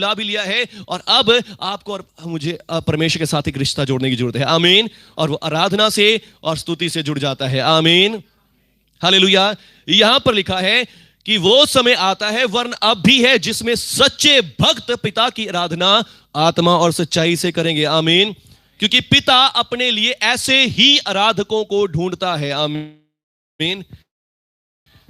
बुला भी लिया है और अब आपको और मुझे परमेश्वर के साथ एक रिश्ता जोड़ने की जरूरत है। आमीन। और वो आराधना से और स्तुति से जुड़ जाता है। आमीन, हालेलुया। यहां पर लिखा है कि वो समय आता है, वरन अब भी है, जिसमें सच्चे भक्त पिता की आराधना आत्मा और सच्चाई से करेंगे। आमीन। क्योंकि पिता अपने लिए ऐसे ही आराधकों को ढूंढता है। आमीन।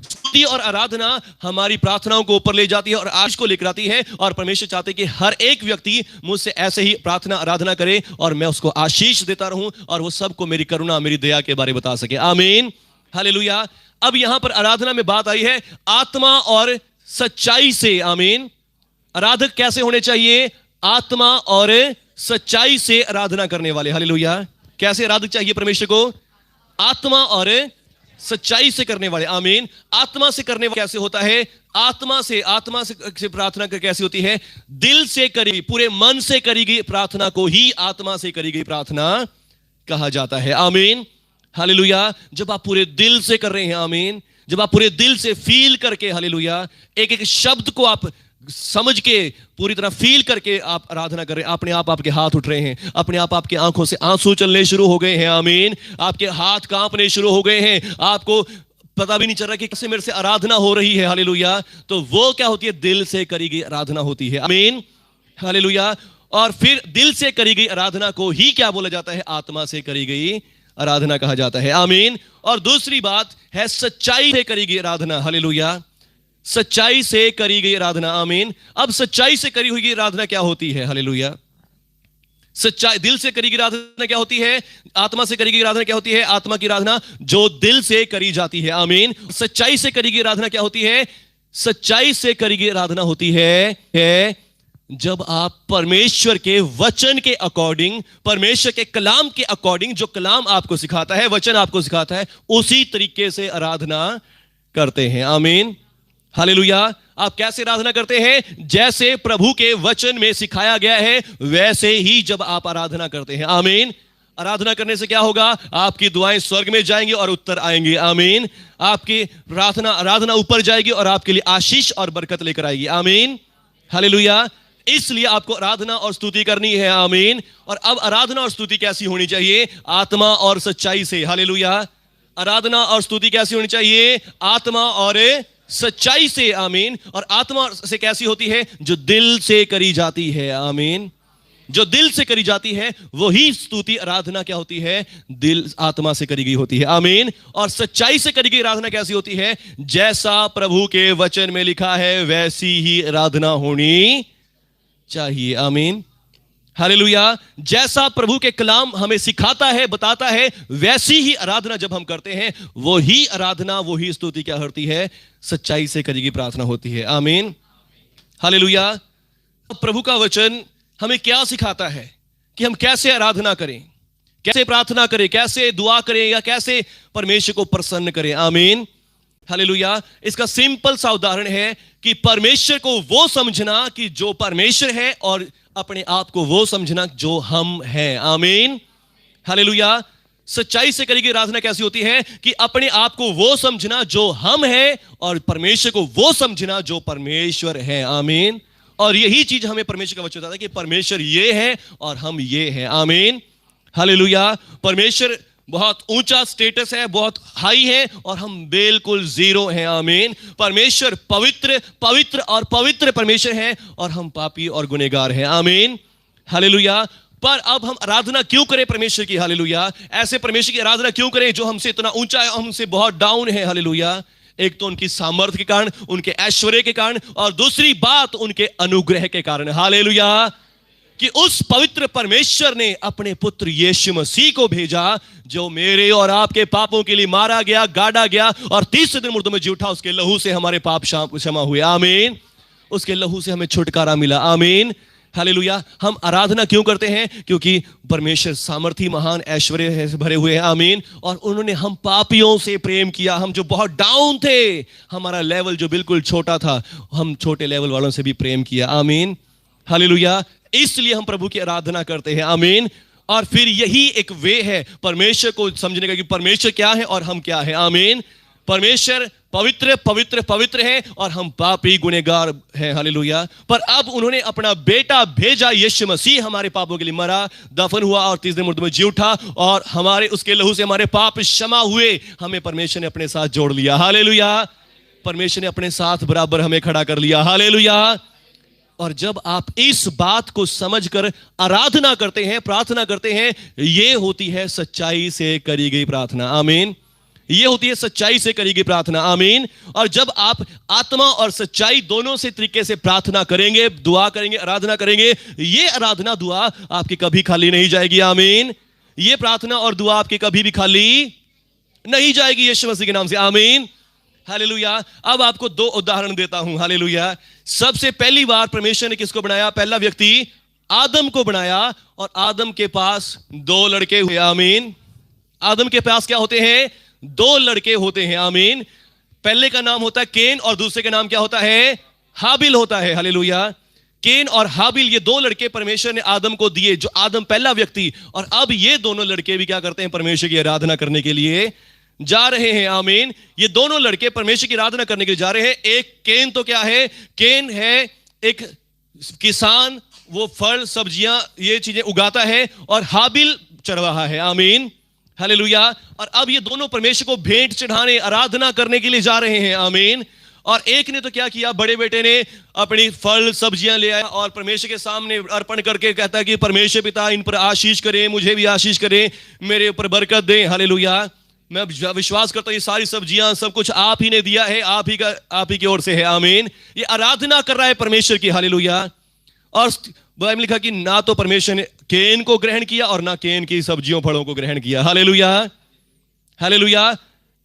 स्तुति और आराधना हमारी प्रार्थनाओं को ऊपर ले जाती है और आशीष को लेकर आती है, और परमेश्वर चाहते हैं कि हर एक व्यक्ति मुझसे ऐसे ही प्रार्थना आराधना करे और मैं उसको आशीष देता रहूं और वो सबको मेरी करुणा, मेरी दया के बारे में बता सके। आमीन, हालेलुया। अब यहां पर आराधना में बात आई है आत्मा और सच्चाई से। आमीन। आराधक कैसे होने चाहिए? आत्मा और सच्चाई से आराधना करने वाले। हालेलुया। कैसे आराधक चाहिए परमेश्वर को? आत्मा और सच्चाई से करने वाले। आमीन। आत्मा से करने वाले कैसे होता है? आत्मा से प्रार्थना कैसी होती है? दिल से करी गई, पूरे मन से करी गई प्रार्थना को ही आत्मा से करी गई प्रार्थना कहा जाता है। आमीन, हालेलुया। जब आप पूरे दिल से कर रहे हैं, आमीन, जब आप पूरे दिल से फील करके, हालेलुया, एक एक शब्द को आप समझ के पूरी तरह फील करके आप आराधना कर रहे हैं, अपने आप आपके हाथ उठ रहे हैं, अपने आप आपकी आंखों से आंसू चलने शुरू हो गए हैं। आमीन। आपके हाथ कांपने शुरू हो गए हैं, आपको पता भी नहीं चल रहा कि कैसे मेरे से आराधना हो रही है। हालेलुया। तो वो क्या होती है? दिल से करी गई आराधना होती है। आमीन, हालेलुया। और फिर दिल से करी गई आराधना को ही क्या बोला जाता है? आत्मा से करी गई आराधना कहा जाता है। आमीन। और दूसरी बात है सच्चाई से करी गई आराधना। हालेलुया। सच्चाई से करी गई आराधना। आमीन। अब सच्चाई से करी हुई आराधना क्या होती है? हालेलुया। सच्चाई, दिल से करी गई आराधना क्या होती है? आत्मा से करी गई आराधना क्या होती है? आत्मा की आराधना जो दिल से करी जाती है। आमीन। सच्चाई से करी गई आराधना क्या होती है? सच्चाई से करी गई आराधना होती है जब आप परमेश्वर के वचन के अकॉर्डिंग, परमेश्वर के कलाम के अकॉर्डिंग, जो कलाम आपको सिखाता है, वचन आपको सिखाता है, उसी तरीके से आराधना करते हैं। आमीन, हालेलुया। आप कैसे आराधना करते हैं? जैसे प्रभु के वचन में सिखाया गया है वैसे ही जब आप आराधना करते हैं। आमीन। आराधना करने से क्या होगा? आपकी दुआएं स्वर्ग में जाएंगी और उत्तर आएंगे। आमीन। आपकी प्रार्थना, आराधना ऊपर जाएगी और आपके लिए आशीष और बरकत लेकर आएगी। आमीन, हालेलुया। इसलिए आपको आराधना और स्तुति करनी है। आमीन। और अब आराधना और स्तुति कैसी होनी चाहिए? आत्मा और सच्चाई से। हालेलुया। आराधना और स्तुति कैसी होनी चाहिए? आत्मा और सच्चाई से। आमीन। और आत्मा से कैसी होती है? जो दिल से करी जाती है। आमीन। जो दिल से करी जाती है वही स्तुति, आराधना क्या होती है? दिल, आत्मा से करी गई होती है। आमीन। और सच्चाई से करी गई आराधना कैसी होती है? जैसा प्रभु के वचन में लिखा है वैसी ही आराधना होनी चाहिए। आमीन, हालेलुया। जैसा प्रभु के कलाम हमें सिखाता है, बताता है, वैसी ही आराधना जब हम करते हैं, वो ही आराधना, वो ही स्तुति क्या होती है? सच्चाई से करी गई प्रार्थना होती है। आमीन, हालेलुया। प्रभु का वचन हमें क्या सिखाता है कि हम कैसे आराधना करें, कैसे प्रार्थना करें, कैसे दुआ करें, या कैसे परमेश्वर को प्रसन्न करें। आमीन, हालेलुया। इसका सिंपल सा उदाहरण है कि परमेश्वर को वो समझना कि जो परमेश्वर है, और अपने आप को वो समझना जो हम हैं। आमीन, हालेलुया। सच्चाई से करी गई आराधना कैसी होती है? कि अपने आप को वो समझना जो हम हैं और परमेश्वर को वो समझना जो परमेश्वर है। आमीन। और यही चीज हमें परमेश्वर का वचन बताता है कि परमेश्वर ये है और हम ये हैं। आमीन, हालेलुया। परमेश्वर बहुत ऊंचा स्टेटस है, बहुत हाई है, और हम बिल्कुल जीरो हैं। आमीन। परमेश्वर पवित्र, पवित्र और पवित्र परमेश्वर है, और हम पापी और गुनहगार हैं। आमीन, हालेलुया। पर अब हम आराधना क्यों करें परमेश्वर की? हालेलुया। ऐसे परमेश्वर की आराधना क्यों करें जो हमसे इतना ऊंचा है, हमसे बहुत डाउन है? हालेलुया। एक तो उनकी सामर्थ्य के कारण, उनके ऐश्वर्य के कारण, और दूसरी बात उनके अनुग्रह के कारण। हालेलुया। कि उस पवित्र परमेश्वर ने अपने पुत्र यीशु मसीह को भेजा, जो मेरे और आपके पापों के लिए मारा गया, गाड़ा गया, और तीसरे दिन मुर्दों में जी उठा। उसके लहू से हमारे पाप क्षमा हुए। आमीन। उसके लहू से हमें छुटकारा मिला। आमीन, हालेलुया। हम आराधना क्यों करते हैं? क्योंकि परमेश्वर सामर्थी, महान, ऐश्वर्य से भरे हुए हैं। आमीन। और उन्होंने हम पापियों से प्रेम किया, हम जो बहुत डाउन थे, हमारा लेवल जो बिल्कुल छोटा था, हम छोटे लेवल वालों से भी प्रेम किया। आमीन, हालेलुया। इसलिए हम प्रभु की आराधना करते हैं। आमीन। और फिर यही एक वे है परमेश्वर को समझने का कि परमेश्वर क्या है और हम क्या है। आमीन। परमेश्वर पवित्र पवित्र पवित्र हैं और हम पापी गुनहगार हैं। हालेलुया। पर अब उन्होंने अपना बेटा भेजा, यीशु मसीह हमारे पापों के लिए मरा, दफन हुआ और तीसरे मुर्दे में जी उठा और हमारे उसके लहू से हमारे पाप क्षमा हुए। हमें परमेश्वर ने अपने साथ जोड़ लिया। हालेलुया। परमेश्वर ने अपने साथ बराबर हमें खड़ा कर लिया। हालेलुया। और जब आप इस बात को समझकर आराधना करते हैं, प्रार्थना करते हैं, यह होती है सच्चाई से करी गई प्रार्थना। आमीन। ये होती है सच्चाई से करी गई प्रार्थना। आमीन। और जब आप आत्मा और सच्चाई दोनों से तरीके से प्रार्थना करेंगे, दुआ करेंगे, आराधना करेंगे, ये आराधना दुआ आपकी कभी खाली नहीं जाएगी। आमीन। ये प्रार्थना और दुआ आपकी कभी भी खाली नहीं जाएगी यीशु मसीह के नाम से। आमीन। हालेलुया। अब आपको दो उदाहरण देता हूं। हालेलुया। सबसे पहली बार परमेश्वर ने किसको बनाया? पहला व्यक्ति आदम को बनाया और आदम के पास दो लड़के हुए। आमीन। आदम के पास क्या होते हैं? दो लड़के होते हैं। आमीन। पहले का नाम होता है केन और दूसरे का नाम क्या होता है? हाबिल होता है। हालेलुया। केन और हाबिल, ये दो लड़के परमेश्वर ने आदम को दिए, जो आदम पहला व्यक्ति। और अब ये दोनों लड़के भी क्या करते हैं? परमेश्वर की आराधना करने के लिए जा रहे हैं। आमीन। ये दोनों लड़के परमेश्वर की आराधना करने के लिए जा रहे हैं। एक केन तो क्या है? केन है एक किसान, वो फल सब्जियां ये चीजें उगाता है, और हाबिल चरवाहा है। आमीन। हालेलुया। और अब ये दोनों परमेश्वर को भेंट चढ़ाने, आराधना करने के लिए जा रहे हैं। आमीन। और एक ने तो क्या किया? बड़े बेटे ने अपनी फल सब्जियां ले आया और परमेश्वर के सामने अर्पण करके कहता है कि परमेश्वर पिता इन पर आशीष करें, मुझे भी आशीष करें, मेरे ऊपर बरकत दें। हालेलुया। मैं विश्वास करता हूं ये सारी सब्जियां सब कुछ आप ही ने दिया है, आप ही की ओर से है। आमीन। ये आराधना कर रहा है परमेश्वर की। हालेलुया। और बाइबल में लिखा कि ना तो परमेश्वर ने केन को ग्रहण किया और ना केन की सब्जियों फलों को ग्रहण किया। हालेलुया। हालेलुया।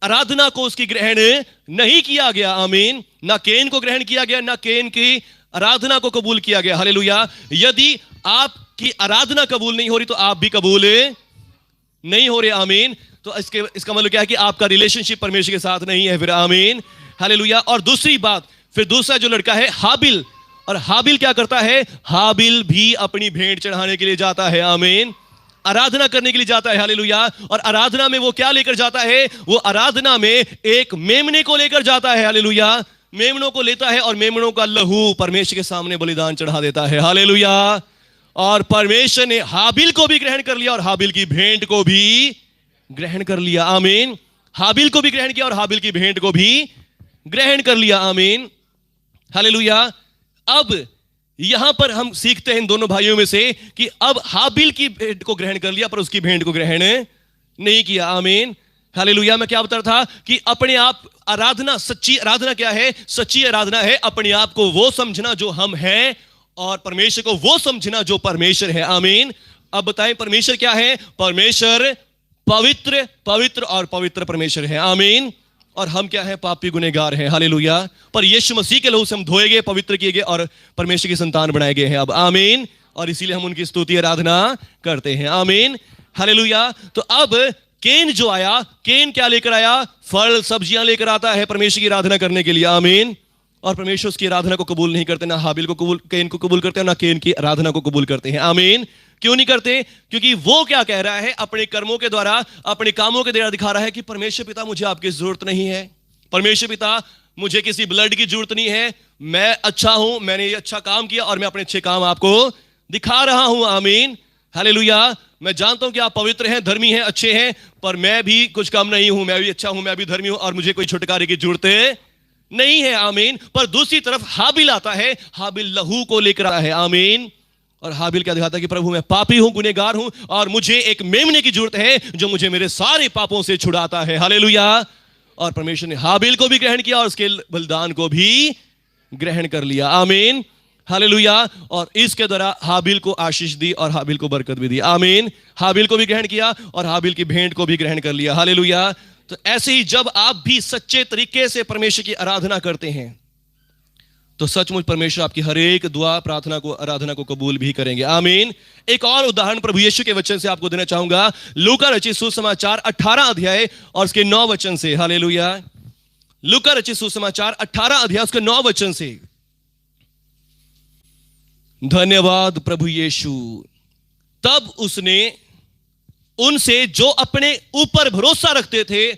आराधना को उसकी ग्रहण नहीं किया गया। आमीन। ना केन को ग्रहण किया गया, ना केन की आराधना को कबूल किया गया। हालेलुया। यदि आपकी आराधना कबूल नहीं हो रही तो आप भी कबूल नहीं हो रहे। आमीन। तो इसका मतलब क्या है? कि आपका रिलेशनशिप परमेश्वर के साथ नहीं है फिर। आमीन। हालेलुया। और दूसरी बात, फिर दूसरा जो लड़का है हाबिल, और हाबिल क्या करता है? हाबिल भी अपनी भेंट चढ़ाने के लिए जाता है। आमीन। आराधना करने के लिए जाता है। हालेलुया। और आराधना में वो क्या लेकर जाता है? वो आराधना में एक मेमने को लेकर जाता है। हालेलुया। मेमनों को लेता है और मेमनों का लहू परमेश्वर के सामने बलिदान चढ़ा देता है। हालेलुया। और परमेश्वर ने हाबिल को भी ग्रहण कर लिया और हाबिल की भेंट को भी ग्रहण कर लिया। आमीन। हाबिल को भी ग्रहण किया और हाबिल की भेंट को भी ग्रहण कर लिया। आमीन। हालेलुया। अब यहां पर हम सीखते हैं इन दोनों भाइयों में से कि अब हाबिल की भेंट को ग्रहण कर लिया पर उसकी भेंट को ग्रहण नहीं किया। आमीन। हालेलुया। मैं क्या बता रहा था कि अपने आप आराधना, सच्ची आराधना क्या है? सच्ची आराधना है अपने आप को वो समझना जो हम हैं और परमेश्वर को वो समझना जो परमेश्वर है। आमीन। अब बताएं परमेश्वर क्या है? परमेश्वर पवित्र पवित्र और पवित्र परमेश्वर है। आमीन। और हम क्या है? पापी गुनहगार हैं। हालेलुया। पर यीशु मसीह के लहू से हम धोए गए, पवित्र किए गए और परमेश्वर की संतान बनाए गए हैं अब। आमीन। और इसीलिए हम उनकी स्तुति आराधना करते हैं। आमीन। हालेलुया। तो अब केन जो आया, केन क्या लेकर आया? फल सब्जियां लेकर आता है परमेश्वर की आराधना करने के लिए। आमीन। और परमेश्वर उसकी आराधना को कबूल नहीं करते, ना हाबिल को कबूल, केन को कबूल करते हैं, ना केन की आराधना को कबूल करते हैं। आमीन। क्यों नहीं करते? क्योंकि वो क्या कह रहा है? अपने कर्मों के द्वारा, अपने कामों के द्वारा दिखा रहा है कि परमेश्वर पिता मुझे आपकी जरूरत नहीं है, परमेश्वर पिता मुझे किसी ब्लड की जरूरत नहीं है, मैं अच्छा हूं, मैंने ये अच्छा काम किया और मैं अपने अच्छे काम आपको दिखा रहा हूं। आमीन। हालेलुया। मैं जानता हूं कि आप पवित्र हैं, धर्मी हैं, अच्छे हैं, पर मैं भी कुछ कम नहीं हूं, मैं भी अच्छा हूं, मैं भी धर्मी हूं और मुझे कोई छुटकारे की जरूरत नहीं है। आमीन। पर दूसरी तरफ हाबिल आता है, हाबिल लहू को लेकर आता है। आमीन। और हाबिल क्या दिखाता है? कि प्रभु मैं पापी हूं, गुनहगार हूं और मुझे एक मेमने की जरूरत है जो मुझे मेरे सारे पापों से छुड़ाता है। हालेलुया। और परमेश्वर ने हाबिल को भी ग्रहण किया और उसके बलिदान को भी ग्रहण कर लिया। आमीन। हालेलुया। और इसके द्वारा हाबिल को आशीष दी और हाबिल को बरकत भी दी। आमीन। हाबिल को भी ग्रहण किया और हाबिल की भेंट को भी ग्रहण कर लिया। हालेलुया। तो ऐसे ही जब आप भी सच्चे तरीके से परमेश्वर की आराधना करते हैं तो सचमुच परमेश्वर आपकी हर एक दुआ, प्रार्थना को, आराधना को कबूल भी करेंगे। आमीन। एक और उदाहरण प्रभु यीशु के वचन से आपको देना चाहूंगा। लूका रचित सुसमाचार 18 अध्याय और उसके 9 वचन से। हालेलुया। लूका रचित सुसमाचार 18 अध्याय उसके 9 वचन से। धन्यवाद प्रभु यीशु। तब उसने उनसे जो अपने ऊपर भरोसा रखते थे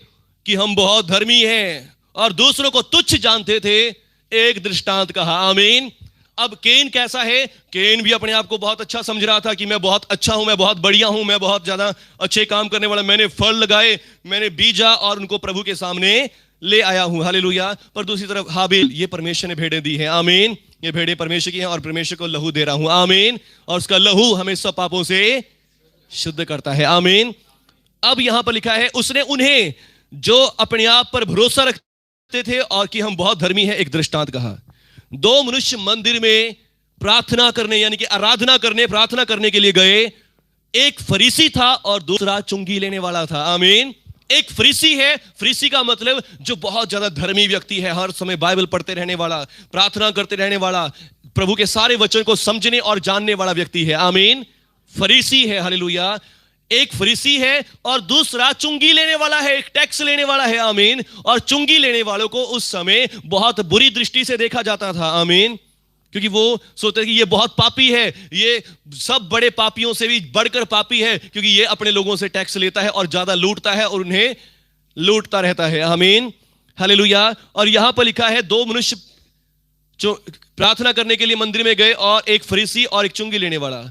कि हम बहुत धर्मी हैं, और दूसरों को तुच्छ जानते थे, एक दृष्टांत कहा। आमीन। अब केन कैसा है? केन भी अपने आप को बहुत अच्छा समझ रहा था कि मैं बहुत अच्छा हूं, मैं बहुत बढ़िया हूं, मैं बहुत ज्यादा अच्छे काम करने वाला, मैंने फल लगाए, मैंने बीजा और उनको प्रभु के सामने ले आया हूं। हालेलुया। पर दूसरी तरफ हाबिल, ये परमेश्वर ने भेड़ें दी है। आमीन। ये भेड़ें परमेश्वर की हैं और परमेश्वर को लहू दे रहा हूं। आमीन। और उसका लहू हमें सब पापों से शुद्ध करता है। आमीन। अब यहां पर लिखा है, उसने उन्हें जो अपने आप पर भरोसा रखते थे और कि हम बहुत धर्मी हैं, एक दृष्टांत कहा। दो मनुष्य मंदिर में प्रार्थना करने, यानी कि आराधना करने, प्रार्थना करने के लिए गए। एक फरीसी था और दूसरा चुंगी लेने वाला था। आमीन। एक फरीसी है, फरीसी का मतलब जो बहुत ज्यादा धर्मी व्यक्ति है, हर समय बाइबल पढ़ते रहने वाला, प्रार्थना करते रहने वाला, प्रभु के सारे वचन को समझने और जानने वाला व्यक्ति है। आमीन। फरीसी है। हालेलुया। एक फरीसी है और दूसरा चुंगी लेने वाला है, एक टैक्स लेने वाला है। आमीन। और चुंगी लेने वालों को उस समय बहुत बुरी दृष्टि से देखा जाता था। आमीन। क्योंकि वो सोचते कि ये बहुत पापी है, ये सब बड़े पापियों से भी बढ़कर पापी है, क्योंकि ये अपने लोगों से टैक्स लेता है और ज्यादा लूटता है और उन्हें लूटता रहता है। आमीन। हालेलुया। और यहां पर लिखा है, दो मनुष्य जो प्रार्थना करने के लिए मंदिर में गए और एक फरीसी और एक चुंगी लेने वाला।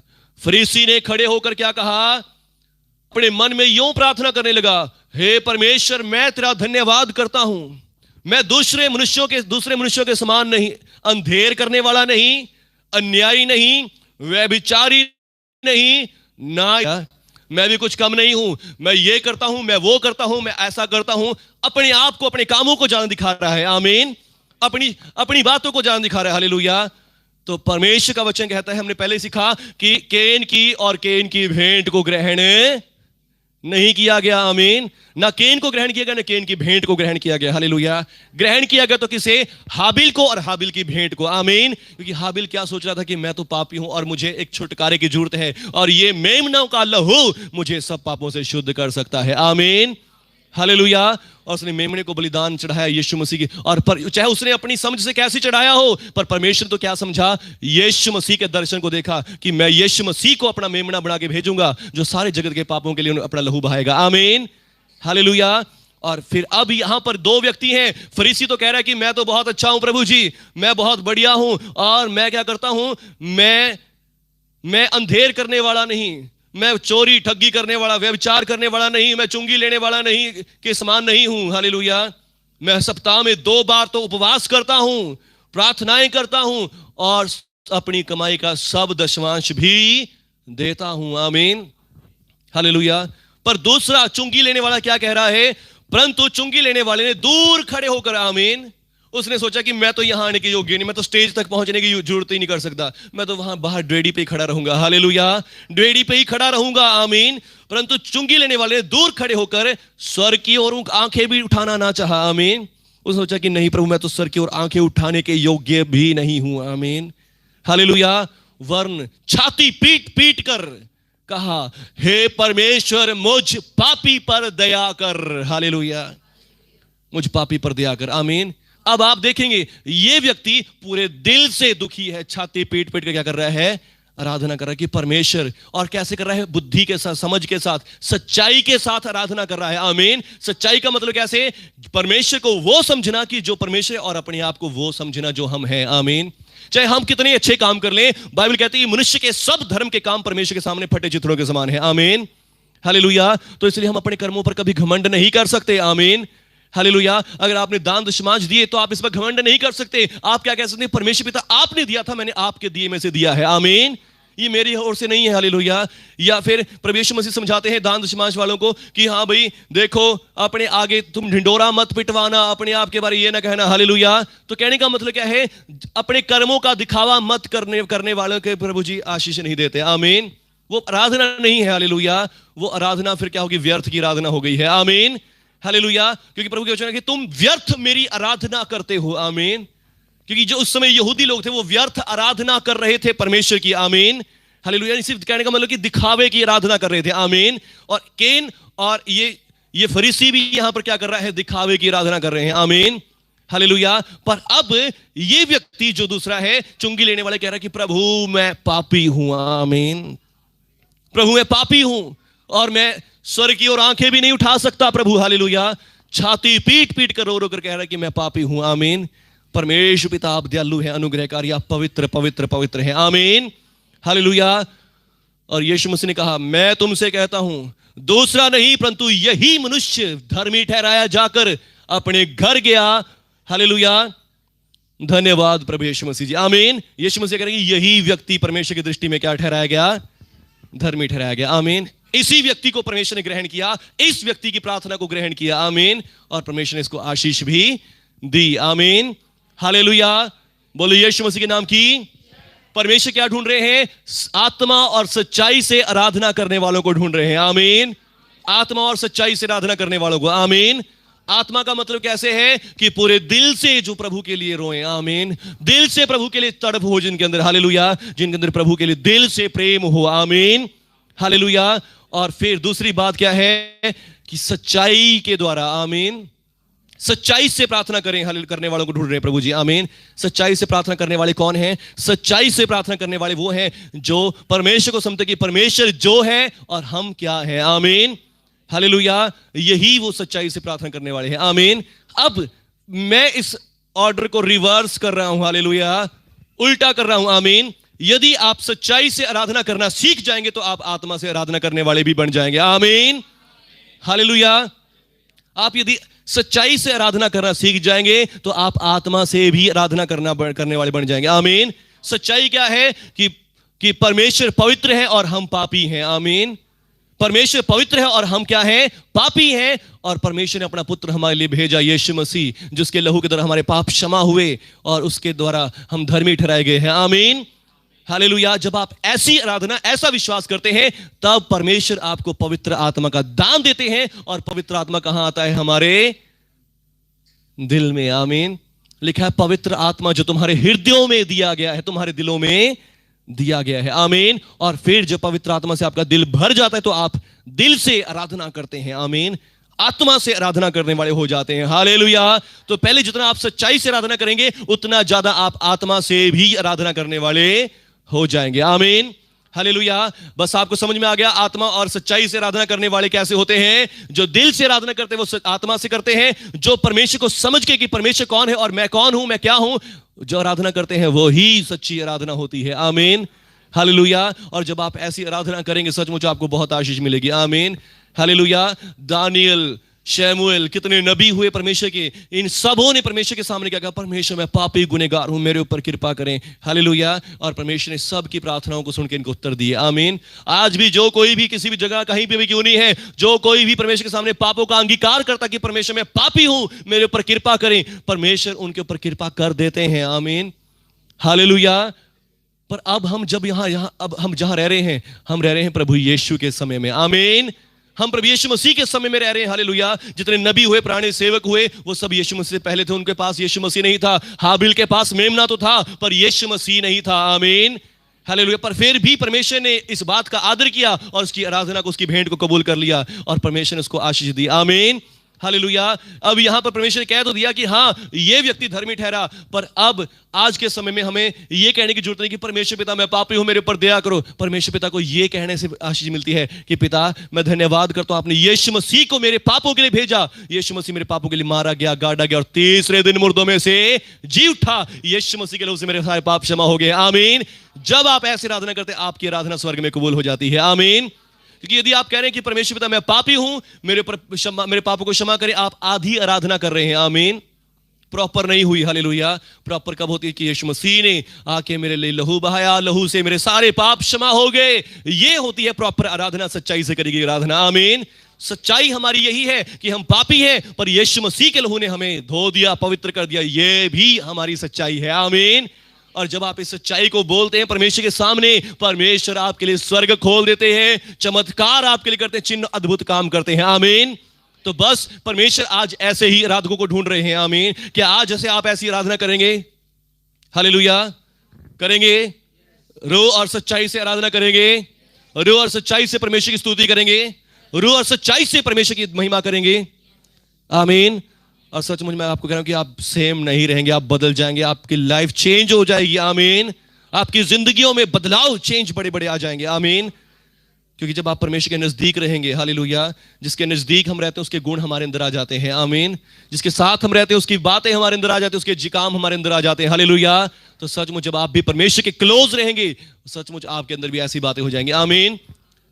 फरीसी ने खड़े होकर क्या कहा? अपने मन में यूं प्रार्थना करने लगा, हे परमेश्वर, मैं तेरा धन्यवाद करता हूं, मैं दूसरे मनुष्यों के समान नहीं, अंधेर करने वाला नहीं, अन्यायी नहीं, व्यभिचारी नहीं, ना मैं भी कुछ कम नहीं हूं, मैं ये करता हूं, मैं वो करता हूं, मैं ऐसा करता हूं। अपने आप को, अपने कामों को जान दिखा रहा है। आमीन। अपनी बातों को जान दिखा रहा है। हालेलुया। तो परमेश्वर का वचन कहता है, हमने पहले सीखा कि केन की भेंट को ग्रहण नहीं किया गया। आमीन। ना केन को ग्रहण किया गया, ना केन की भेंट को ग्रहण किया गया। हालेलुया। ग्रहण किया गया तो किसे? हाबिल को और हाबिल की भेंट को। आमीन। क्योंकि हाबिल क्या सोच रहा था कि मैं तो पापी हूं और मुझे एक छुटकारे की जरूरत है, और ये मेमना का लहू मुझे सब पापों से शुद्ध कर सकता है। आमीन। हालेलुया। और उसने मेमने को बलिदान चढ़ाया यीशु मसीह की, और पर चाहे उसने अपनी समझ से कैसे चढ़ाया हो, पर परमेश्वर तो क्या समझा? यीशु मसीह के दर्शन को देखा कि मैं यीशु मसीह को अपना मेमना बना के भेजूंगा, जो सारे जगत के पापों के लिए अपना लहू बहाएगा। आमीन। हालेलुया। और फिर अब यहां पर दो व्यक्ति हैं। फरीसी तो कह रहा है कि मैं तो बहुत अच्छा हूं प्रभु जी, मैं बहुत बढ़िया हूं, और मैं क्या करता हूं, मैं अंधेर करने वाला नहीं, मैं चोरी ठगी करने वाला, व्यभिचार करने वाला नहीं, मैं चुंगी लेने वाला नहीं के समान नहीं हूं। हालेलुया। मैं सप्ताह में 2 बार तो उपवास करता हूं, प्रार्थनाएं करता हूं, और अपनी कमाई का सब दशमांश भी देता हूं। आमीन। हालेलुया। पर दूसरा चुंगी लेने वाला क्या कह रहा है? परंतु चुंगी लेने वाले ने दूर खड़े होकर, आमीन, उसने सोचा कि मैं तो यहां आने के योग्य नहीं, मैं तो स्टेज तक पहुंचने की जरूरत ही नहीं कर सकता, मैं तो वहां बाहर ड्रेडी पे ही खड़ा रहूंगा। हालेलुया। ड्रेडी पे ही खड़ा रहूंगा। आमीन। परंतु चुंगी लेने वाले दूर खड़े होकर स्वर की ओर आंखें भी उठाना ना चाहा। आमीन। उसने सोचा कि नहीं प्रभु, मैं तो सर की ओर आंखें उठाने के योग्य भी नहीं हूं। आमीन। हालेलुया। वर्ण छाती पीट पीट कर कहा, हे परमेश्वर, मुझ पापी पर दया कर। हालेलुया। मुझ पापी पर दया कर। आमीन। अब आप देखेंगे ये व्यक्ति पूरे दिल से दुखी है, छाती पीट पीट कर क्या कर रहा है? आराधना कर रहा है कि परमेश्वर, और कैसे कर रहा है? बुद्धि के साथ, समझ के साथ, सच्चाई के साथ आराधना कर रहा है। आमीन। सच्चाई का मतलब कैसे? परमेश्वर को वो समझना कि जो परमेश्वर, और अपने आप को वो समझना जो हम हैं। आमीन। चाहे हम कितने अच्छे काम कर लें, बाइबल कहती है मनुष्य के सब धर्म के काम परमेश्वर के सामने फटे चित्रों के समान है। आमीन। हालेलुया। तो इसलिए हम अपने कर्मों पर कभी घमंड नहीं कर सकते। आमीन। हालेलुया। अगर आपने दान दशमांश दिए तो आप इस पर घमंड नहीं कर सकते। आप क्या कह सकते हैं? परमेश्वर पिता, आपने दिया था, मैंने आपके दिए में से दिया है। आमीन। ये मेरी ओर से नहीं है। हालेलुया। या फिर प्रभु यीशु मसीह समझाते हैं दान दशमांश वालों को कि हाँ भाई देखो, अपने आगे तुम ढिंडोरा मत पिटवाना, अपने आप के बारे ये ना कहना। हालेलुया। तो कहने का मतलब क्या है? अपने कर्मों का दिखावा मत करने वालों के प्रभु जी आशीष नहीं देते। आमीन। वो आराधना नहीं है। हालेलुया। वो आराधना फिर क्या होगी? व्यर्थ की आराधना हो गई है। आमीन। हालेलुया। क्योंकि प्रभु के वचन है कि तुम व्यर्थ मेरी आराधना करते हो। आमीन। क्योंकि जो उस समय यहूदी लोग थे वो व्यर्थ आराधना कर रहे थे परमेश्वर की। आमीन। हालेलुया। सिर्फ कहने का मतलब कि दिखावे की आराधना कर रहे थे। आमीन। और केन और ये फरीसी भी यहां पर क्या कर रहा है? दिखावे की आराधना कर रहे हैं। आमीन। हालेलुया। पर अब ये व्यक्ति जो दूसरा है, चुंगी लेने वाले, कह रहा है कि प्रभु मैं पापी हूं। आमीन। प्रभु मैं पापी हूं और मैं स्वर्ग की ओर आंखें भी नहीं उठा सकता प्रभु। हालेलुया। छाती पीट पीट कर रो रो कर कह रहा है कि मैं पापी हूं। आमीन। परमेश्वर पिता आप दयालु है, अनुग्रहकारी, आप पवित्र पवित्र पवित्र है। आमीन। हालेलुया। और यीशु मसीह ने कहा, मैं तुमसे कहता हूं दूसरा नहीं परंतु यही मनुष्य धर्मी ठहराया जाकर अपने घर गया। हालेलुया। धन्यवाद प्रभु यीशु मसीह जी। आमीन। यीशु मसीह कहेंगे यही व्यक्ति परमेश्वर की दृष्टि में क्या ठहराया गया? धर्मी ठहराया गया। आमीन। इसी व्यक्ति को परमेश्वर ने ग्रहण किया, इस व्यक्ति की प्रार्थना को ग्रहण किया। आमीन। और परमेश्वर ने इसको आशीष भी दी। आमीन। हालेलुया। बोलो यीशु मसीह के नाम की। परमेश्वर क्या ढूंढ रहे हैं? आत्मा और सच्चाई से आराधना करने वालों को ढूंढ रहे हैं। आमीन। आत्मा और सच्चाई से आराधना करने वालों को। आमीन। आत्मा का मतलब कैसे है? कि पूरे दिल से जो प्रभु के लिए रोए। आमीन। दिल से प्रभु के लिए तड़प हो जिनके अंदर। हालेलुया। जिनके अंदर प्रभु के लिए दिल से प्रेम हो। आमीन। हालेलुया। और फिर दूसरी बात क्या है? कि सच्चाई के द्वारा। आमीन। सच्चाई से प्रार्थना करें। हालेलुया। करने वालों को ढूंढ रहे हैं प्रभु जी। आमीन। सच्चाई से प्रार्थना करने वाले कौन हैं? सच्चाई से प्रार्थना करने वाले वो हैं जो परमेश्वर को समझते कि परमेश्वर जो है और हम क्या हैं। आमीन। हालेलुया। यही वो सच्चाई से प्रार्थना करने वाले हैं। आमीन। अब मैं इस ऑर्डर को रिवर्स कर रहा हूं। हालेलुया। उल्टा कर रहा हूं। आमीन। यदि आप सच्चाई से आराधना करना सीख जाएंगे तो आप आत्मा से आराधना करने वाले भी बन जाएंगे। आमीन। हालेलुया। आप यदि सच्चाई से आराधना करना सीख जाएंगे तो आप आत्मा से भी आराधना करने वाले बन जाएंगे। आमीन। सच्चाई क्या है? कि परमेश्वर पवित्र है और हम पापी हैं। आमीन। परमेश्वर पवित्र है और हम क्या हैं? पापी हैं। और परमेश्वर ने अपना पुत्र हमारे लिए भेजा, यीशु मसीह, जिसके लहू के द्वारा हमारे पाप क्षमा हुए और उसके द्वारा हम धर्मी ठहराए गए हैं। आमीन। हालेलुया। जब आप ऐसी आराधना, ऐसा विश्वास करते हैं, तब परमेश्वर आपको पवित्र आत्मा का दान देते हैं। और पवित्र आत्मा कहां आता है? हमारे दिल में। आमीन। लिखा है पवित्र आत्मा जो तुम्हारे हृदयों में दिया गया है, तुम्हारे दिलों में दिया गया है। आमीन। और फिर जब पवित्र आत्मा से आपका दिल भर जाता है तो आप दिल से आराधना करते हैं। आमीन। आत्मा से आराधना करने वाले हो जाते हैं। हालेलुया। तो पहले जितना आप सच्चाई से आराधना करेंगे उतना ज्यादा आप आत्मा से भी आराधना करने वाले हो जाएंगे। आमीन। हालेलुया। बस आपको समझ में आ गया आत्मा और सच्चाई से आराधना करने वाले कैसे होते हैं? जो दिल से आराधना करते हैं वो आत्मा से करते हैं। जो परमेश्वर को समझ के कि परमेश्वर कौन है और मैं कौन हूं, मैं क्या हूं, जो आराधना करते हैं वो ही सच्ची आराधना होती है। आमीन। हालेलुया। और जब आप ऐसी आराधना करेंगे सचमुच आपको बहुत आशीष मिलेगी। आमीन। हालेलुया। दानियल, शमूएल, कितने नबी हुए परमेश्वर के, इन सबों ने परमेश्वर के सामने क्या कहा? परमेश्वर मैं पापी गुनहगार हूं, मेरे ऊपर कृपा करें। हालेलुया। और परमेश्वर ने सबकी प्रार्थनाओं को सुन के इनको उत्तर दिए। आमीन। आज भी जो कोई भी किसी भी जगह कहीं पे भी क्यों नहीं है, जो कोई भी परमेश्वर के सामने पापों का अंगीकार करता कि परमेश्वर मैं पापी हूं, मेरे ऊपर कृपा करें, परमेश्वर उनके ऊपर कृपा कर देते हैं। आमीन। हालेलुया। पर अब हम जब अब हम जहां रह रहे हैं, हम रह रहे हैं प्रभु यीशु के समय में। आमीन। हम प्रभु यीशु मसीह के समय में रह रहे हैं। हालेलुया। जितने नबी हुए, पुराने सेवक हुए, वो सब यीशु मसीह से पहले थे। उनके पास यीशु मसीह नहीं था। हाबिल के पास मेमना तो था पर यीशु मसीह नहीं था। आमीन। हालेलुया। पर फिर भी परमेश्वर ने इस बात का आदर किया और उसकी आराधना को, उसकी भेंट को कबूल कर लिया और परमेश्वर ने उसको आशीष दी। आमीन। हालेलुया। अब यहां पर परमेश्वर ने कह तो दिया कि हां ये व्यक्ति धर्मी ठहरा, पर अब आज के समय में हमें यह कहने की जरूरत नहीं कि परमेश्वर पिता मैं पापी हूं, मेरे ऊपर दया करो। परमेश्वर पिता को यह कहने से आशीष मिलती है कि पिता मैं धन्यवाद करता हूं, आपने यीशु मसीह को मेरे पापों के लिए भेजा। यीशु मसीह मेरे पापों के लिए मारा गया, गाड़ा गया और तीसरे दिन मुर्दों में से जी उठा। यीशु मसीह के लहू से मेरे सारे पाप क्षमा हो गए। आमीन। जब आप ऐसी आराधना करते हैं आपकी आराधना स्वर्ग में कबूल हो जाती है। आमीन। क्योंकि यदि आप कह रहे हैं कि परमेश्वर पिता मैं पापी हूं, मेरे पापों को क्षमा करें, आप आधी आराधना कर रहे हैं। आमीन। प्रॉपर नहीं हुई। हालेलुया। प्रॉपर कब होती है? कि यीशु मसीह ने आके मेरे लिए लहू बहाया, लहू से मेरे सारे पाप क्षमा हो गए। ये होती है प्रॉपर आराधना, सच्चाई से करी गई आराधना। आमीन। सच्चाई हमारी यही है कि हम पापी हैं पर यीशु मसीह के लहू ने हमें धो दिया, पवित्र कर दिया। ये भी हमारी सच्चाई है। आमीन। और जब आप इस सच्चाई को बोलते हैं परमेश्वर के सामने, परमेश्वर आपके लिए स्वर्ग खोल देते हैं, चमत्कार आपके लिए करते हैं, चिन्ह अद्भुत काम करते हैं। आमीन। तो बस परमेश्वर आज ऐसे ही आराधकों को ढूंढ रहे हैं। आमीन। क्या आज जैसे आप ऐसी आराधना करेंगे? हालेलुया। करेंगे? रो और सच्चाई से आराधना करेंगे, रो और सच्चाई से परमेश्वर की स्तुति करेंगे, रो और सच्चाई से परमेश्वर की महिमा करेंगे। आमीन। और सचमुच मैं आपको कह रहा हूं कि आप सेम नहीं रहेंगे, आप बदल जाएंगे, आपकी लाइफ चेंज हो जाएगी। आमीन। आपकी जिंदगियों में बदलाव, चेंज बड़े बड़े आ जाएंगे। आमीन। क्योंकि जब आप परमेश्वर के नजदीक रहेंगे, हालेलुया, जिसके नजदीक हम रहते हैं उसके गुण हमारे अंदर आ जाते हैं, आमीन। जिसके साथ हम रहते हैं उसकी बातें हमारे अंदर आ जाती हैं, उसके जिकाम हमारे अंदर आ जाते हैं, हालेलुया। तो सचमुच जब आप भी परमेश्वर के क्लोज रहेंगे, सचमुच आपके अंदर भी ऐसी बातें हो जाएंगी, आमीन,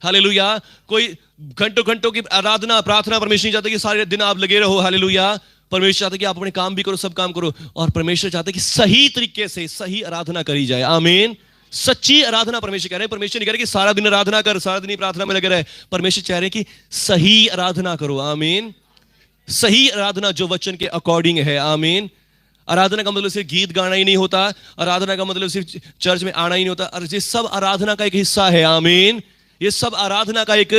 हालेलुया। कोई घंटों घंटों की आराधना प्रार्थना परमेश्वर नहीं चाहते कि सारे दिन आप लगे रहो, हालेलुया। परमेश्वर चाहते कि आप अपने काम भी करो, सब काम करो, और परमेश्वर चाहते कि सही तरीके से सही आराधना करी जाए, आमीन। सच्ची आराधना परमेश्वर कह रहे हैं। परमेश्वर नहीं कह रहे कि सारा दिन आराधना कर, सारा दिन ही प्रार्थना में लगे रहे। परमेश्वर चाह रहे हैं कि सही आराधना करो, आमीन। सही आराधना जो वचन के अकॉर्डिंग है, आमीन। आराधना का मतलब सिर्फ गीत गाना ही नहीं होता, आराधना का मतलब सिर्फ चर्च में आना ही नहीं होता, और ये सब आराधना का एक हिस्सा है, आमीन। ये सब आराधना का एक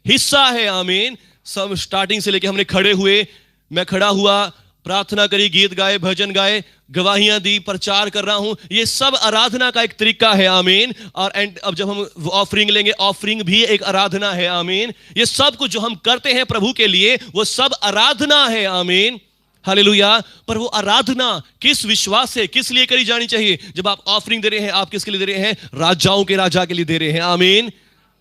हिस्सा है, आमीन। सब स्टार्टिंग से लेके हमने खड़े हुए, मैं खड़ा हुआ, प्रार्थना करी, गीत गाए, भजन गाए, गवाहियां दी, प्रचार कर रहा हूं, ये सब आराधना का एक तरीका है, आमीन। और अब जब हम ऑफरिंग लेंगे, ऑफरिंग भी एक आराधना है, आमीन। ये सब कुछ जो हम करते हैं प्रभु के लिए, वो सब आराधना है, आमीन, हालेलुया। पर वो आराधना किस विश्वास से, किस लिए करी जानी चाहिए? जब आप ऑफरिंग दे रहे हैं, आप किसके लिए दे रहे हैं? राजाओं के राजा के लिए दे रहे हैं, आमीन,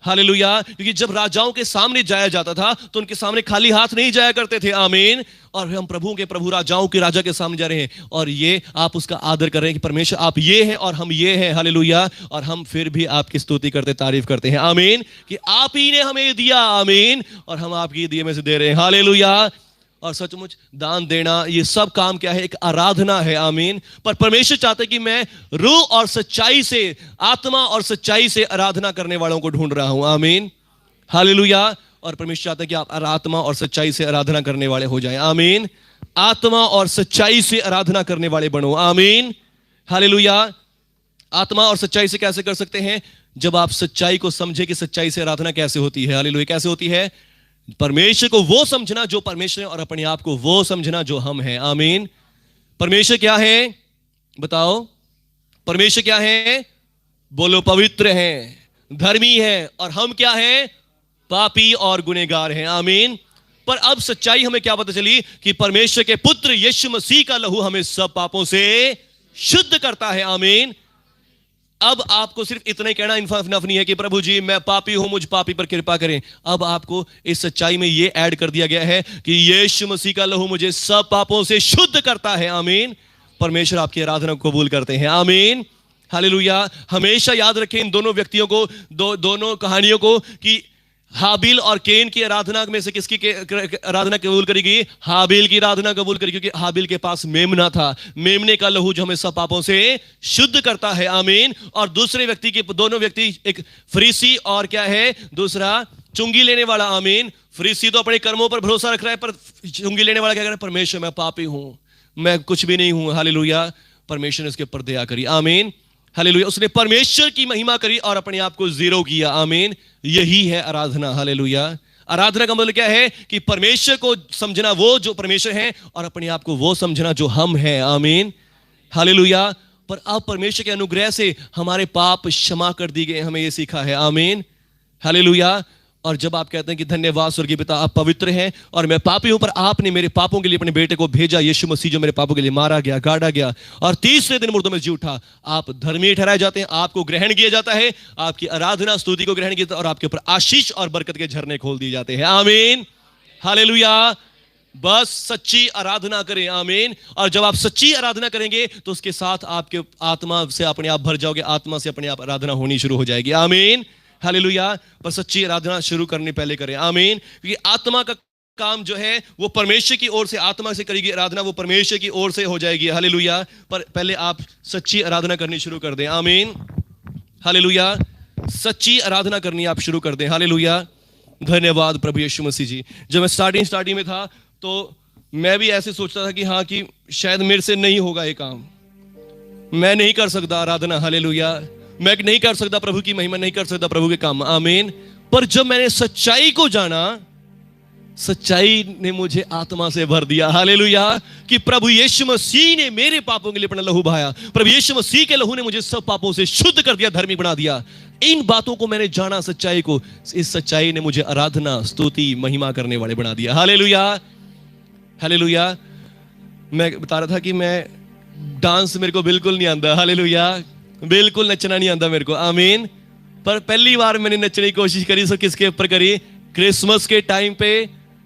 हालेलुया। क्योंकि जब राजाओं के सामने जाया जाता था तो उनके सामने खाली हाथ नहीं जाया करते थे, आमीन। और हम प्रभु के प्रभु, राजाओं के राजा के सामने जा रहे हैं, और ये आप उसका आदर कर रहे हैं कि परमेश्वर आप ये हैं और हम ये हैं, हालेलुया। और हम फिर भी आपकी स्तुति करते, तारीफ करते हैं, आमीन, कि आप ही ने हमें दिया, आमीन, और हम आपकी दिए में से दे रहे हैं, हालेलुया। और सचमुच दान देना, ये सब काम क्या है? एक आराधना है, आमीन। पर परमेश्वर चाहते कि मैं रूह और सच्चाई से, आत्मा और सच्चाई से आराधना करने वालों को ढूंढ रहा हूं, आमीन, हालेलुया। और परमेश्वर चाहता है कि आप आत्मा और सच्चाई से आराधना करने वाले हो जाएं, आमीन। आत्मा और सच्चाई से आराधना करने वाले बनो, आमीन, हालेलुया। आत्मा और सच्चाई से कैसे कर सकते हैं? जब आप सच्चाई को समझे कि सच्चाई से आराधना कैसे होती है, हालेलुया। कैसे होती है? परमेश्वर को वो समझना जो परमेश्वर है, और अपने आप को वो समझना जो हम हैं, आमीन। परमेश्वर क्या है? बताओ, परमेश्वर क्या है? बोलो, पवित्र है, धर्मी है, और हम क्या हैं? पापी और गुनहगार हैं, आमीन। पर अब सच्चाई हमें क्या पता चली? कि परमेश्वर के पुत्र यीशु मसीह का लहू हमें सब पापों से शुद्ध करता है, आमीन। अब आपको सिर्फ इतना ही कहना इनफ नहीं है कि प्रभु जी मैं पापी हूं, मुझ पापी पर कृपा करें। अब आपको इस सच्चाई में यह ऐड कर दिया गया है कि यीशु मसीह का लहू मुझे सब पापों से शुद्ध करता है, आमीन। परमेश्वर आपकी आराधना को कबूल करते हैं, आमीन, हालेलुया। हमेशा याद रखें इन दोनों व्यक्तियों को, दोनों कहानियों को, कि हाबिल और केन की आराधना में से किसकी आराधना कबूल करेगी? हाबिल की आराधना कबूल करेगी, क्योंकि हाबिल के पास मेमना था, मेमने का लहू जो हमें सब पापों से शुद्ध करता है, आमीन। और दूसरे व्यक्ति के, दोनों व्यक्ति, एक फरीसी और क्या है दूसरा? चुंगी लेने वाला, आमीन। फरीसी तो अपने कर्मों पर भरोसा रख रहा है, पर चुंगी लेने वाला क्या कर रहा है? परमेश्वर मैं पापी हूं, मैं कुछ भी नहीं हूं, हालेलुया। परमेश्वर ने उसके ऊपर दया करी, आमीन, हालेलुया। उसने परमेश्वर की महिमा करी और अपने आप को जीरो किया, आमीन। यही है आराधना, हालेलुया। आराधना का मतलब क्या है? कि परमेश्वर को समझना वो जो परमेश्वर है, और अपने आप को वो समझना जो हम हैं, आमीन, हालेलुया। पर अब परमेश्वर के अनुग्रह से हमारे पाप क्षमा कर दिए गए, हमें ये सीखा है, आमीन, हालेलुया। और जब आप कहते हैं कि धन्यवाद स्वर्गीय पिता, आप पवित्र हैं और मैं पापी हूं, पर आपने मेरे पापों के लिए अपने बेटे को भेजा, यीशु मसीह, जो मेरे पापों के लिए मारा गया, गाड़ा गया, और तीसरे दिन मुर्दों में जी उठा। आप धर्मी ठहराए जाते हैं, आपको ग्रहण किया जाता है, आपकी आराधना स्तुति को ग्रहण किया जाता है, और आपके ऊपर आशीष और बरकत के झरने खोल दिए जाते हैं, आमीन, हालेलुया। बस सच्ची आराधना करें, आमीन। और जब आप सच्ची आराधना करेंगे तो उसके साथ आपके आत्मा से अपने आप भर जाओगे, आत्मा से अपने आप आराधना होनी शुरू हो जाएगी, आमीन, हालेलुया। पर सच्ची आराधना शुरू करने पहले करें, आमीन। क्योंकि आत्मा का काम जो है वो परमेश्वर की ओर से, आत्मा से करेगी आराधना, वो परमेश्वर की ओर से हो जाएगी, हालेलुया। पर पहले आप सच्ची आराधना करनी शुरू कर दें, आमीन, हालेलुया। सच्ची आराधना करनी आप शुरू कर दें, हालेलुया। धन्यवाद प्रभु यीशु मसीह जी। जब मैं स्टार्टिंग में था तो मैं भी ऐसे सोचता था कि हाँ, कि शायद मेरे से नहीं होगा ये काम, मैं नहीं कर सकता आराधना, हालेलुया। मैं नहीं कर सकता प्रभु की महिमा, नहीं कर सकता प्रभु के काम, आमीन। पर जब मैंने सच्चाई को जाना, सच्चाई ने मुझे आत्मा से भर दिया, हालेलुया। कि प्रभु यीशु मसीह ने मेरे पापों के लिए अपना लहू बहाया, प्रभु यीशु मसीह के लहू ने मुझे सब पापों से शुद्ध कर दिया, धर्मी बना दिया। इन बातों को मैंने जाना, सच्चाई को, इस सच्चाई ने मुझे आराधना स्तुति महिमा करने वाले बना दिया, हालेलुया, हालेलुया। मैं बता रहा था कि मैं डांस मेरे को बिल्कुल नहीं आता, हालेलुया, बिल्कुल नचना नहीं आता मेरे को, आमीन। पर पहली बार मैंने नचने की कोशिश करी, सो किसके ऊपर करी? क्रिसमस के टाइम पे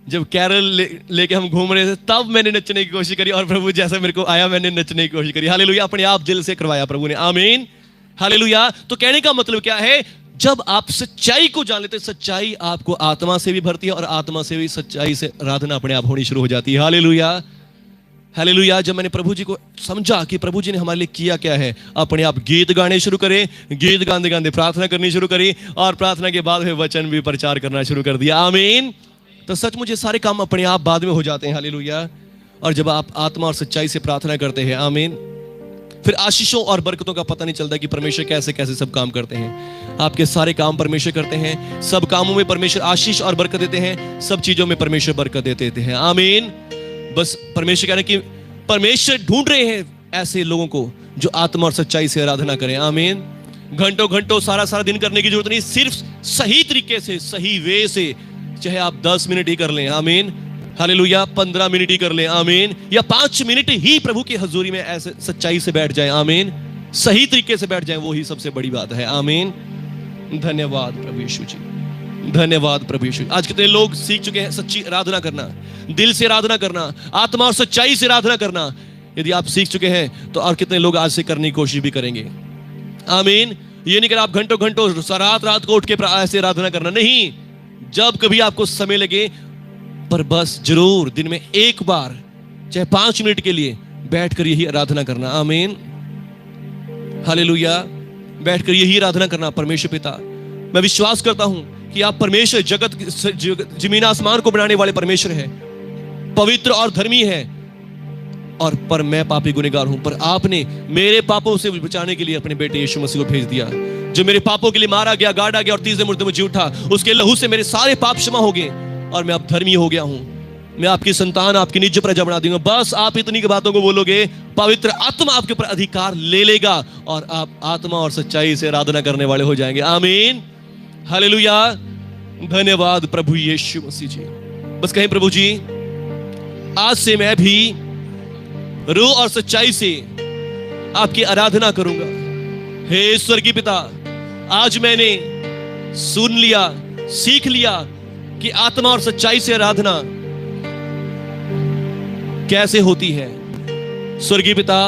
जब कैरल लेके हम घूम रहे थे, तब मैंने नचने की कोशिश करी, और प्रभु जैसा मेरे को आया मैंने नचने की कोशिश करी। हालेलुया, अपने आप दिल से करवाया प्रभु ने। आमीन, हालेलुया। तो कहने का मतलब क्या है? जब आप सच्चाई को जान लेते, सच्चाई आपको आत्मा से भी भरती है, और आत्मा से भी सच्चाई से आराधना अपने आप होनी शुरू हो जाती है। Hallelujah, hallelujah. जब मैंने प्रभु जी को समझा कि प्रभु जी ने हमारे लिए किया क्या है, अपने आप गीत गाने शुरू करे, गीत गाते गाते प्रार्थना करनी शुरू करी, और प्रार्थना के बाद में वचन भी प्रचार करना शुरू कर दिया। आमीन। तो सच मुझे सारे काम अपने आप बाद में हो जाते हैं। हालेलुया। और जब आप आत्मा और सच्चाई से प्रार्थना करते हैं, आमीन, फिर आशीषों और बरकतों का पता नहीं चलता कि परमेश्वर कैसे कैसे सब काम करते हैं। आपके सारे काम परमेश्वर करते हैं, सब कामों में परमेश्वर आशीष और बरकत देते हैं, सब चीजों में परमेश्वर बरकत देते हैं। आमीन। बस परमेश्वर कह रहे हैं कि परमेश्वर ढूंढ रहे हैं ऐसे लोगों को जो आत्मा और सच्चाई से आराधना करें। आमीन। घंटों घंटों सारा सारा दिन करने की जरूरत नहीं, सिर्फ सही तरीके से, सही वे से, चाहे आप 10 मिनट ही कर लें, आमीन, हालेलुया, 15 मिनट ही कर लें, आमीन, या 5 मिनट ही प्रभु की हजूरी में ऐसे सच्चाई से बैठ जाए, आमीन, सही तरीके से बैठ जाए, वो ही सबसे बड़ी बात है। आमीन। धन्यवाद प्रभु यीशु जी, धन्यवाद प्रभु यीशु। आज कितने लोग सीख चुके हैं सच्ची आराधना करना, दिल से आराधना करना, आत्मा और सच्चाई से आराधना करना। यदि आप सीख चुके हैं तो और कितने लोग आज से करने की कोशिश भी करेंगे। आमीन। ये नहीं कि आप घंटों घंटों रात रात को उठ के ऐसे आराधना करना, नहीं, जब कभी आपको समय लगे, पर बस जरूर दिन में एक बार, चाहे 5 मिनट के लिए बैठकर यही आराधना करना। आमीन, हालेलुया। बैठकर यही आराधना करना। परमेश्वर पिता, मैं विश्वास करता हूं कि आप परमेश्वर, जगत जमीन आसमान को बनाने वाले परमेश्वर है, पवित्र और धर्मी है, और पर मैं पापी गुनहगार हूं, पर आपने मेरे पापों से बचाने के लिए अपने बेटे यीशु मसीह को भेज दिया, जो मेरे पापों के लिए मारा गया, गाड़ा गया, और तीसरे मुर्दे में जी उठा। उसके लहू से मेरे सारे पाप क्षमा हो गए, और मैं अब धर्मी हो गया हूं। मैं आपकी संतान, आपकी निज प्रजा बना दूंगा। बस आप इतनी की बातों को बोलोगे, पवित्र आत्मा आपके ऊपर अधिकार ले लेगा, और आप आत्मा और सच्चाई से आराधना करने वाले हो जाएंगे। आमीन, हालेलुया। धन्यवाद प्रभु यीशु मसीह जी। बस कहें, प्रभु जी, आज से मैं भी रूह और सच्चाई से आपकी आराधना करूंगा। हे स्वर्गीय पिता, आज मैंने सुन लिया, सीख लिया कि आत्मा और सच्चाई से आराधना कैसे होती है। स्वर्गीय पिता,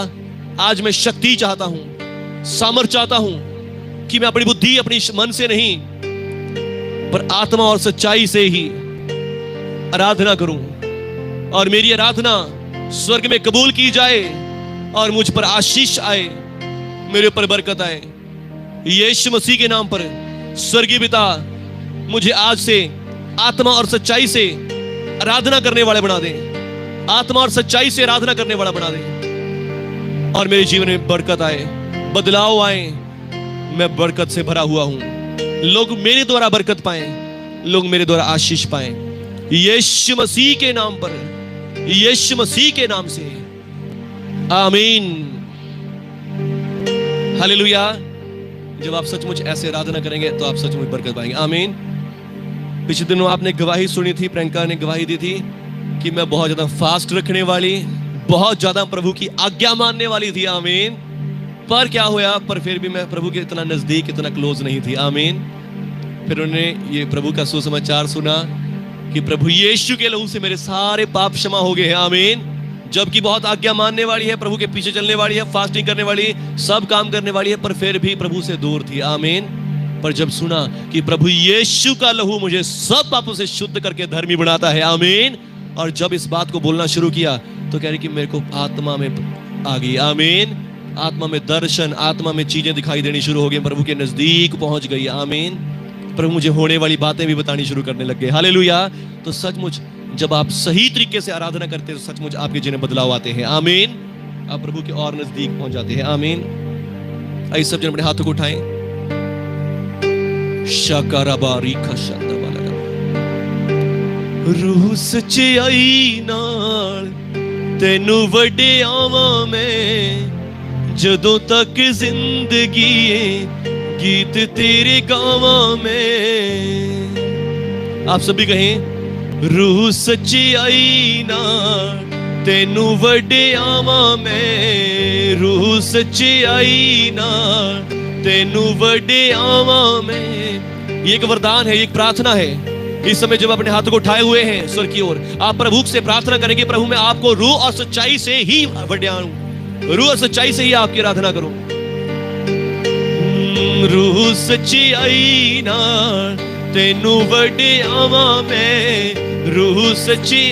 आज मैं शक्ति चाहता हूं, सामर्थ चाहता हूं कि मैं अपनी बुद्धि, अपनी मन से नहीं, पर आत्मा और सच्चाई से ही आराधना करूं, और मेरी आराधना स्वर्ग में कबूल की जाए, और मुझ पर आशीष आए, मेरे ऊपर बरकत आए। यीशु मसीह के नाम पर स्वर्गीय पिता, मुझे आज से आत्मा और सच्चाई से आराधना करने वाले बना दे, आत्मा और सच्चाई से आराधना करने वाला बना दे, और मेरे जीवन में बरकत आए, बदलाव आए। मैं बरकत से भरा हुआ हूं, लोग मेरे द्वारा बरकत पाएं, लोग मेरे द्वारा आशीष पाएं। यीशु मसीह के नाम पर, यीशु मसीह के नाम से, आमीन, हालेलुया। जब आप सचमुच ऐसे आराधना करेंगे तो आप सचमुच बरकत पाएंगे। आमीन। पिछले दिनों आपने गवाही सुनी थी, प्रियंका ने गवाही दी थी कि मैं बहुत ज्यादा फास्ट रखने वाली, बहुत ज्यादा प्रभु की आज्ञा मानने वाली थी। आमीन। पर क्या हुआ, पर फिर भी मैं प्रभु के इतना नजदीक, इतना क्लोज नहीं थी। आमीन। फिर उन्होंने ये प्रभु का सुसमाचार सुना कि प्रभु यीशु के लहू से मेरे सारे पाप क्षमा हो गए हैं। आमीन। जबकि बहुत आज्ञा मानने वाली है, प्रभु के पीछे चलने वाली है, फास्टिंग करने वाली, सब काम करने वाली है, पर फिर भी प्रभु से दूर थी। आमीन। पर जब सुना कि प्रभु यीशु का लहू मुझे सब पापों से शुद्ध करके धर्मी बनाता है, आमीन, और जब इस बात को बोलना शुरू किया तो कह रही कि मेरे को आत्मा में आ गई। आमीन। आत्मा में दर्शन, आत्मा में चीजें दिखाई देनी शुरू हो गई, प्रभु के नजदीक पहुंच गई। आमीन। प्रभु मुझे होने वाली बातें भी बतानी शुरू करने लग गए। हालेलुया। तो सचमुच जब आप सही तरीके से आराधना करते हैं तो सचमुच आपके जीवन में बदलाव आते हैं। आमीन। आप प्रभु के और नजदीक पहुंच जाते हैं। आमीन। आइए सब जन अपने हाथों को उठाएं। शकाराबारी खशंदा वाला रूह सच्चाई नाल तेनू वडियावां मैं, जदों तक जिंदगी गीत तेरे गावां में। आप सभी कहें, रूह सच्चाई नाल तेनू वडियावां मैं, रूह सच्चाई नाल तेनू वडियावा में। ये एक वरदान है, एक प्रार्थना है। इस समय जब अपने हाथों को उठाए हुए हैं स्वर की ओर, आप प्रभु से प्रार्थना करेंगे, प्रभु मैं आपको रूह और सच्चाई से ही वडियाऊं, रूह और सच्चाई से ही आपकी आराधना करूं। रूह सच्चाई ना तेनू वडियावा में, रूह सच्चाई